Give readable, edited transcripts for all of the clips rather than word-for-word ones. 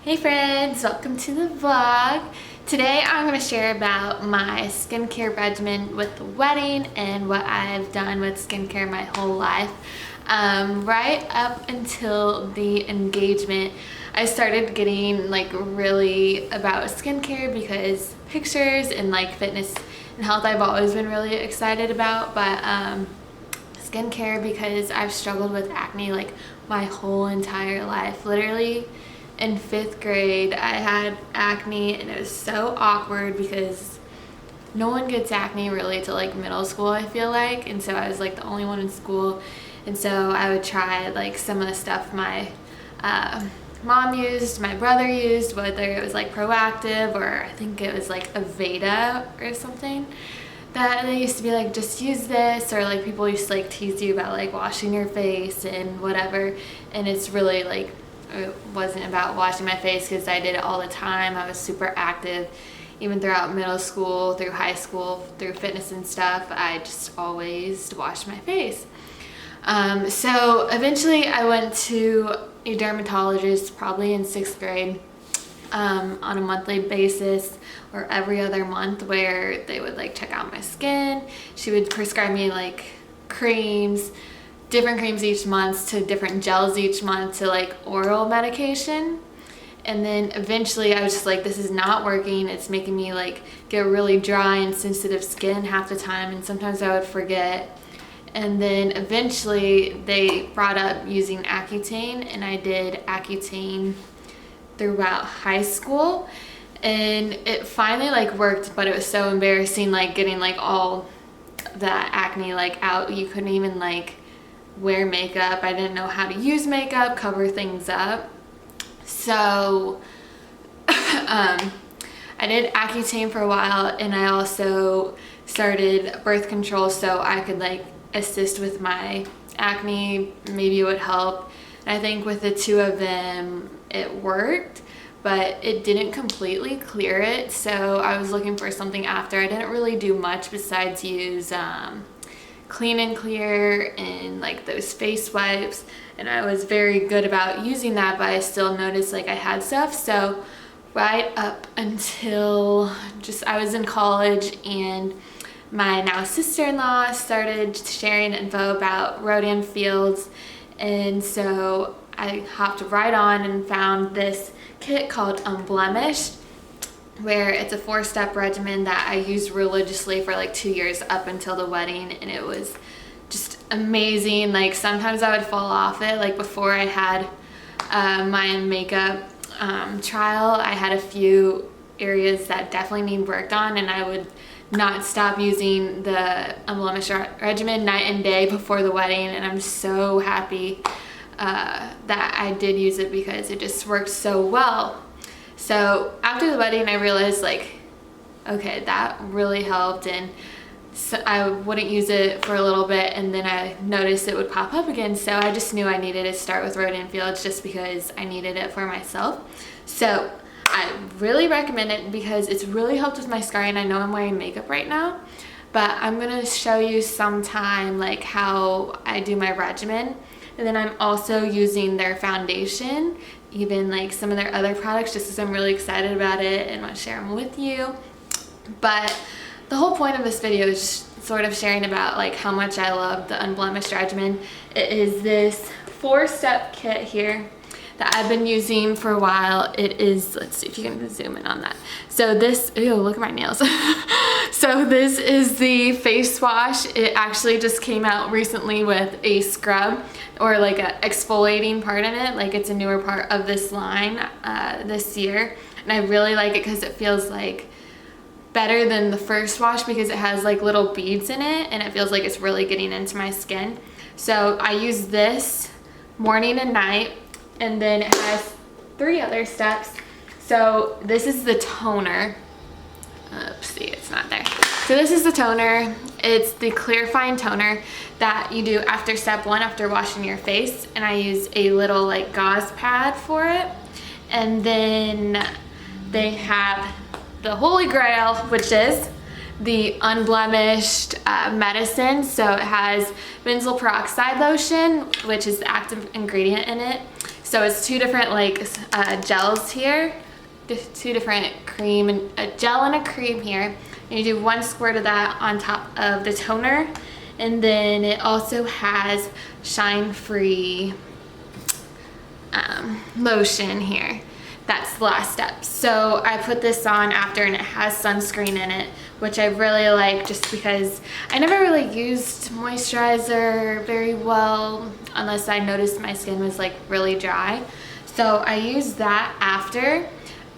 Hey friends, welcome to the vlog. Today I'm going to share about my skincare regimen with the wedding and what I've done with skincare my whole life. Right up until the engagement, I started getting really about skincare because pictures and fitness and health I've always been really excited about, but skincare because I've struggled with acne my whole entire life. Literally in 5th grade I had acne and it was so awkward because no one gets acne really till middle school, I feel like, and so I was the only one in school, and so I would try some of the stuff my mom used, my brother used, whether it was Proactive or I think it was Aveda or something, that they used to be just use this, or people used to tease you about washing your face and whatever, and it's really it wasn't about washing my face because I did it all the time. I was super active even throughout middle school, through high school, through fitness and stuff. I just always washed my face. So eventually I went to a dermatologist probably in 6th grade on a monthly basis or every other month, where they would check out my skin. She would prescribe me creams, different creams each month, to different gels each month, to oral medication. And then eventually I was just this is not working. It's making me get really dry and sensitive skin half the time, and sometimes I would forget. And then eventually they brought up using Accutane, and I did Accutane throughout high school, and it finally worked, but it was so embarrassing getting all that acne out. You couldn't even wear makeup. I didn't know how to use makeup, cover things up. So I did Accutane for a while, and I also started birth control so I could assist with my acne. Maybe it would help. And I think with the two of them it worked, but it didn't completely clear it, so I was looking for something after. I didn't really do much besides use Clean and Clear and those face wipes, and I was very good about using that, but I still noticed I had stuff. So right up until I was in college, and my now sister-in-law started sharing info about Rodan Fields, and so I hopped right on and found this kit called Unblemished, where it's a 4-step regimen that I used religiously for 2 years up until the wedding, and it was just amazing. Sometimes I would fall off it. Before I had my makeup trial, I had a few areas that definitely need worked on, and I would not stop using the Unblemished regimen night and day before the wedding, and I'm so happy that I did use it because it just worked so well. So after the wedding I realized okay, that really helped, and so I wouldn't use it for a little bit, and then I noticed it would pop up again, so I just knew I needed to start with Rodan Fields just because I needed it for myself. So I really recommend it because it's really helped with my scarring. I know I'm wearing makeup right now, but I'm gonna show you sometime how I do my regimen. And then I'm also using their foundation, even some of their other products, just because I'm really excited about it and want to share them with you. But the whole point of this video is just sort of sharing about how much I love the Unblemished regimen. It is this 4-step kit here that I've been using for a while. It is, let's see if you can zoom in on that. So this, ew, look at my nails. So this is the face wash. It actually just came out recently with a scrub, or a exfoliating part in it. It's a newer part of this line this year, and I really like it because it feels better than the first wash because it has little beads in it, and it feels it's really getting into my skin. So I use this morning and night, and then it has 3 other steps. So this is the toner. Oopsie, it's not there. So this is the toner. It's the Clarifying Toner that you do after step 1, after washing your face, and I use a little gauze pad for it. And then they have the Holy Grail, which is the Unblemished medicine. So it has benzoyl peroxide lotion, which is the active ingredient in it. So it's two different like gels here, two different cream, and a gel and a cream here. And you do 1 squirt of that on top of the toner. And then it also has Shine Free lotion here. That's the last step. So I put this on after, and it has sunscreen in it, which I really like just because I never really used moisturizer very well unless I noticed my skin was like really dry. So I use that after,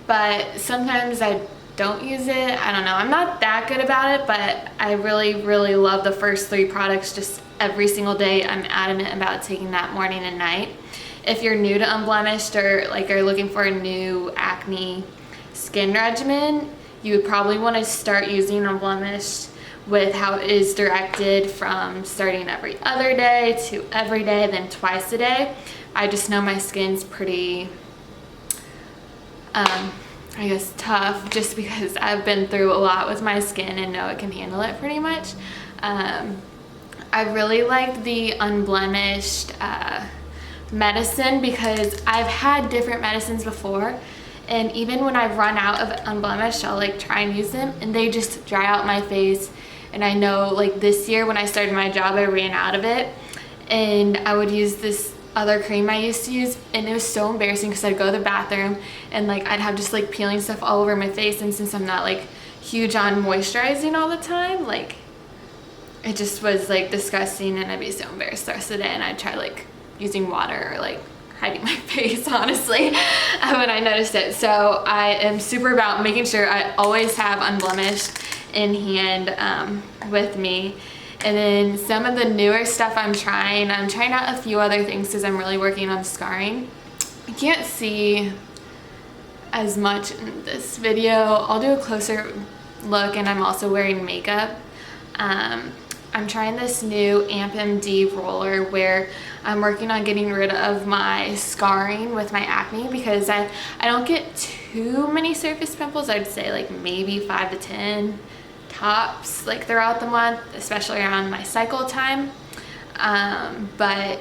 but sometimes I don't use it. I don't know. I'm not that good about it, but I really, really love the first 3 products just every single day. I'm adamant about taking that morning and night. If you're new to Unblemished or like are looking for a new acne skin regimen, you would probably want to start using Unblemished with how it is directed, from starting every other day to every day, then twice a day. I just know my skin's pretty, I guess, tough, just because I've been through a lot with my skin and know it can handle it pretty much. I really like the Unblemished medicine because I've had different medicines before, and even when I've run out of Unblemished, I'll like try and use them and they just dry out my face. And I know like this year when I started my job, I ran out of it, and I would use this other cream I used to use, and it was so embarrassing because I'd go to the bathroom and like I'd have just like peeling stuff all over my face, and since I'm not like huge on moisturizing all the time, like it just was like disgusting, and I'd be so embarrassed the rest of the day, and I'd try like using water or like hiding my face, honestly, when I noticed it. So I am super about making sure I always have Unblemished in hand with me. And then some of the newer stuff I'm trying out a few other things because I'm really working on scarring. I can't see as much in this video. I'll do a closer look, and I'm also wearing makeup. I'm trying this new Amp MD roller where I'm working on getting rid of my scarring with my acne because I don't get too many surface pimples. I'd say like maybe 5 to 10 tops like throughout the month, especially around my cycle time. But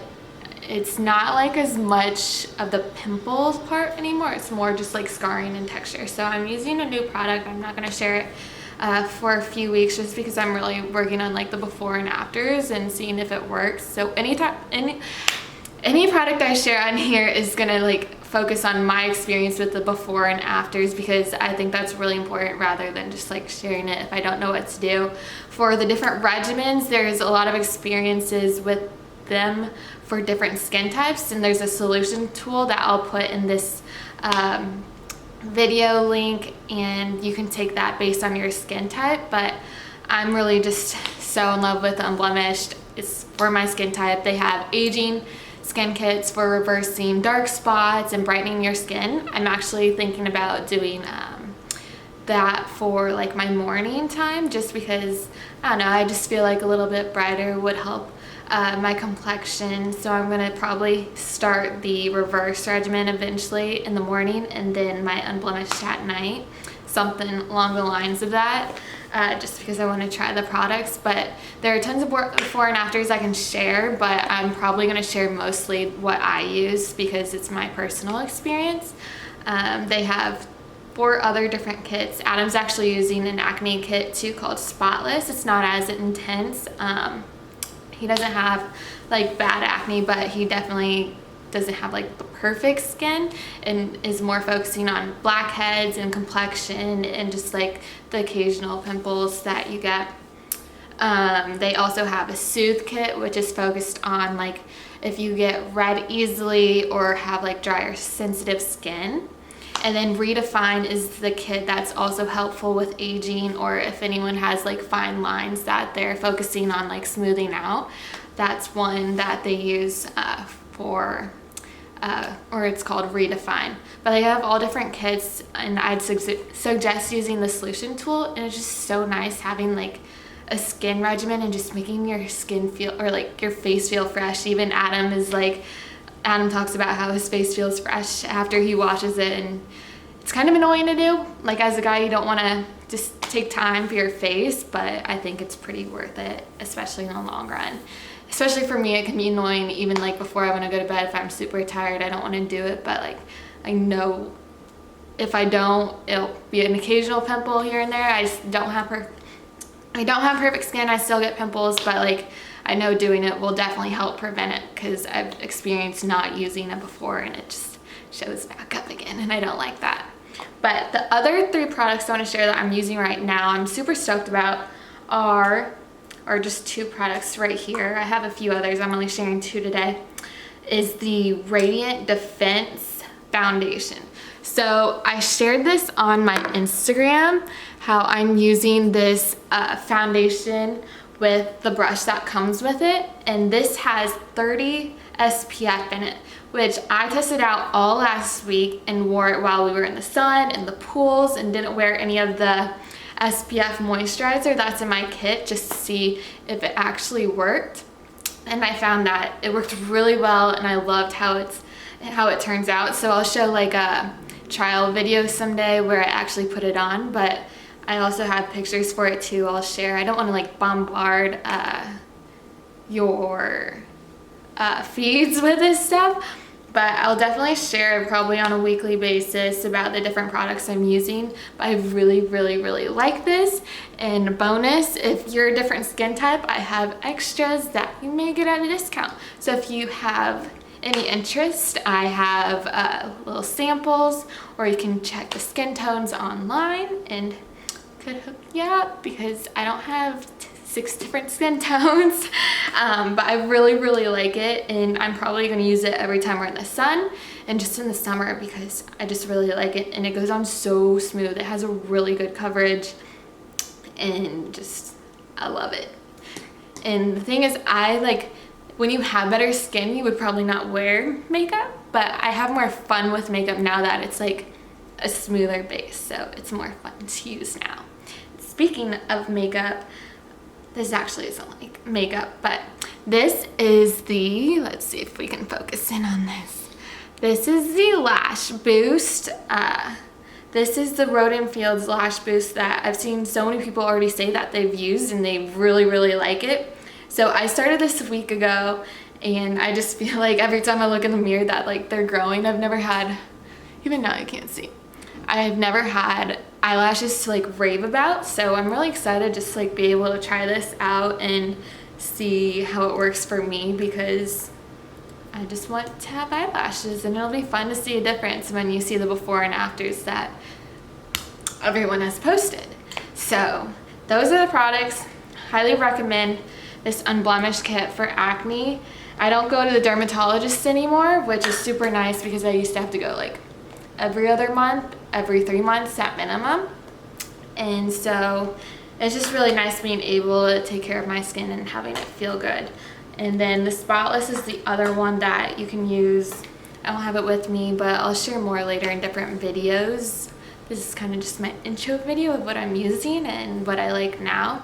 it's not like as much of the pimples part anymore. It's more just like scarring and texture. So I'm using a new product. I'm not going to share it for a few weeks just because I'm really working on like the before and afters and seeing if it works. So any product I share on here is gonna like focus on my experience with the before and afters, because I think that's really important rather than just like sharing it if I don't know what to do. For the different regimens, there's a lot of experiences with them for different skin types, and there's a solution tool that I'll put in this video link, and you can take that based on your skin type. But I'm really just so in love with Unblemished. It's for my skin type. They have aging skin kits for reversing dark spots and brightening your skin. I'm actually thinking about doing that for like my morning time, just because I don't know, I just feel like a little bit brighter would help my complexion. So I'm gonna probably start the reverse regimen eventually in the morning, and then my Unblemished at night, something along the lines of that, just because I want to try the products. But there are tons of before and afters I can share, but I'm probably going to share mostly what I use because it's my personal experience. They have 4 other different kits. Adam's actually using an acne kit too called Spotless. It's not as intense. He doesn't have like bad acne, but he definitely doesn't have like the perfect skin and is more focusing on blackheads and complexion and just like the occasional pimples that you get. They also have a Soothe kit, which is focused on like if you get red easily or have like dry or sensitive skin. And then Redefine is the kit that's also helpful with aging, or if anyone has like fine lines that they're focusing on like smoothing out. That's one that they use for or it's called Redefine. But they have all different kits, and I'd suggest using the solution tool. And it's just so nice having like a skin regimen and just making your skin feel, or like your face feel fresh. Even Adam talks about how his face feels fresh after he washes it, and it's kind of annoying to do. Like as a guy, you don't want to just take time for your face, but I think it's pretty worth it, especially in the long run. especially for me, it can be annoying even like before I want to go to bed. If I'm super tired, I don't want to do it, but like I know if I don't, it'll be an occasional pimple here and there. I just don't have perfect skin. I still get pimples, but like I know doing it will definitely help prevent it because I've experienced not using it before and it just shows back up again, and I don't like that. But the other 3 products I want to share that I'm using right now, I'm super stoked about, are just 2 products right here. I have a few others, I'm only sharing 2 today. Is the Radiant Defense Foundation. So I shared this on my Instagram, how I'm using this foundation with the brush that comes with it, and this has 30 SPF in it, which I tested out all last week and wore it while we were in the sun and the pools, and didn't wear any of the SPF moisturizer that's in my kit just to see if it actually worked. And I found that it worked really well, and I loved how it turns out. So I'll show like a trial video someday where I actually put it on, but I also have pictures for it too I'll share. I don't want to like bombard your feeds with this stuff, but I'll definitely share probably on a weekly basis about the different products I'm using. But I really like this. And bonus, if you're a different skin type, I have extras that you may get at a discount. So if you have any interest, I have little samples, or you can check the skin tones online and could hook you up because I don't have 6 different skin tones. But I really like it, and I'm probably going to use it every time we're in the sun and just in the summer because I just really like it, and it goes on so smooth. It has a really good coverage, and just I love it. And the thing is, I like when you have better skin, you would probably not wear makeup, but I have more fun with makeup now that it's like a smoother base, so it's more fun to use now. Speaking of makeup, this actually isn't like makeup, but this is the, let's see if we can focus in on this. This is the Lash Boost. This is the Rodan Fields Lash Boost that I've seen so many people already say that they've used and they really like it. So I started this a week ago, and I just feel like every time I look in the mirror that like they're growing. I've never had, even now you can't see, I've never had eyelashes to like rave about, so I'm really excited just to like be able to try this out and see how it works for me, because I just want to have eyelashes, and it'll be fun to see a difference when you see the before and afters that everyone has posted. So those are the products. Highly recommend this Unblemished kit for acne. I don't go to the dermatologist anymore, which is super nice because I used to have to go like every other month, every 3 months at minimum. And so it's just really nice being able to take care of my skin and having it feel good. And then the Spotless is the other one that you can use. I don't have it with me, but I'll share more later in different videos. This is kind of just my intro video of what I'm using and what I like now.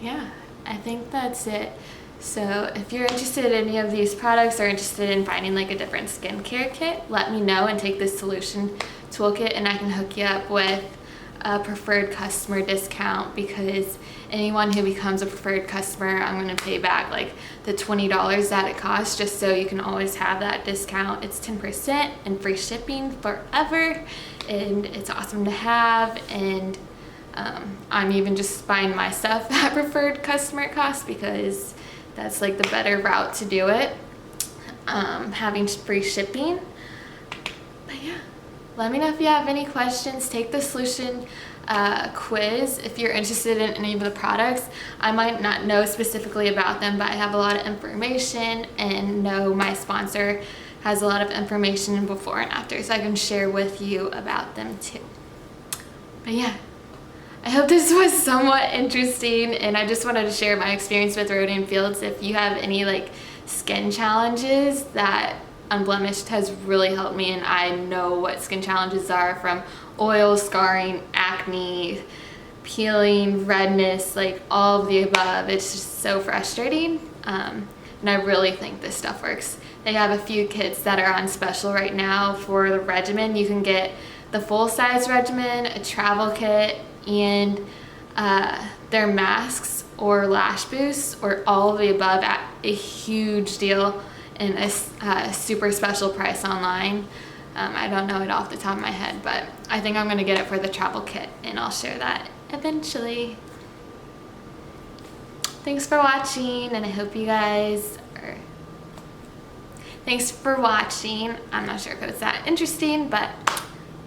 Yeah, I think that's it. So if you're interested in any of these products or interested in finding like a different skincare kit, let me know and take this solution toolkit, and I can hook you up with a preferred customer discount, because anyone who becomes a preferred customer, I'm going to pay back like the $20 that it costs, just so you can always have that discount. It's 10% and free shipping forever, and it's awesome to have. And I'm even just buying my stuff at preferred customer cost because that's like the better route to do it, having free shipping. But yeah, let me know if you have any questions. Take the solution quiz if you're interested in any of the products. I might not know specifically about them, but I have a lot of information, and know my sponsor has a lot of information before and after, so I can share with you about them too. But yeah, I hope this was somewhat interesting, and I just wanted to share my experience with Rodan Fields. If you have any like skin challenges, that Unblemished has really helped me, and I know what skin challenges are, from oil, scarring, acne, peeling, redness, like all of the above. It's just so frustrating, and I really think this stuff works. They have a few kits that are on special right now for the regimen. You can get the full-size regimen, a travel kit, and their masks, or lash boosts or all of the above at a huge deal and a super special price online. I don't know it off the top of my head, but I think I'm gonna get it for the travel kit, and I'll share that eventually. Thanks for watching, and I hope you guys are... Thanks for watching. I'm not sure if it was that interesting, but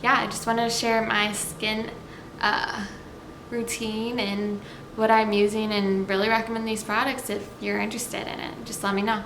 yeah, I just wanted to share my skin routine and what I'm using, and really recommend these products if you're interested in it. Just let me know.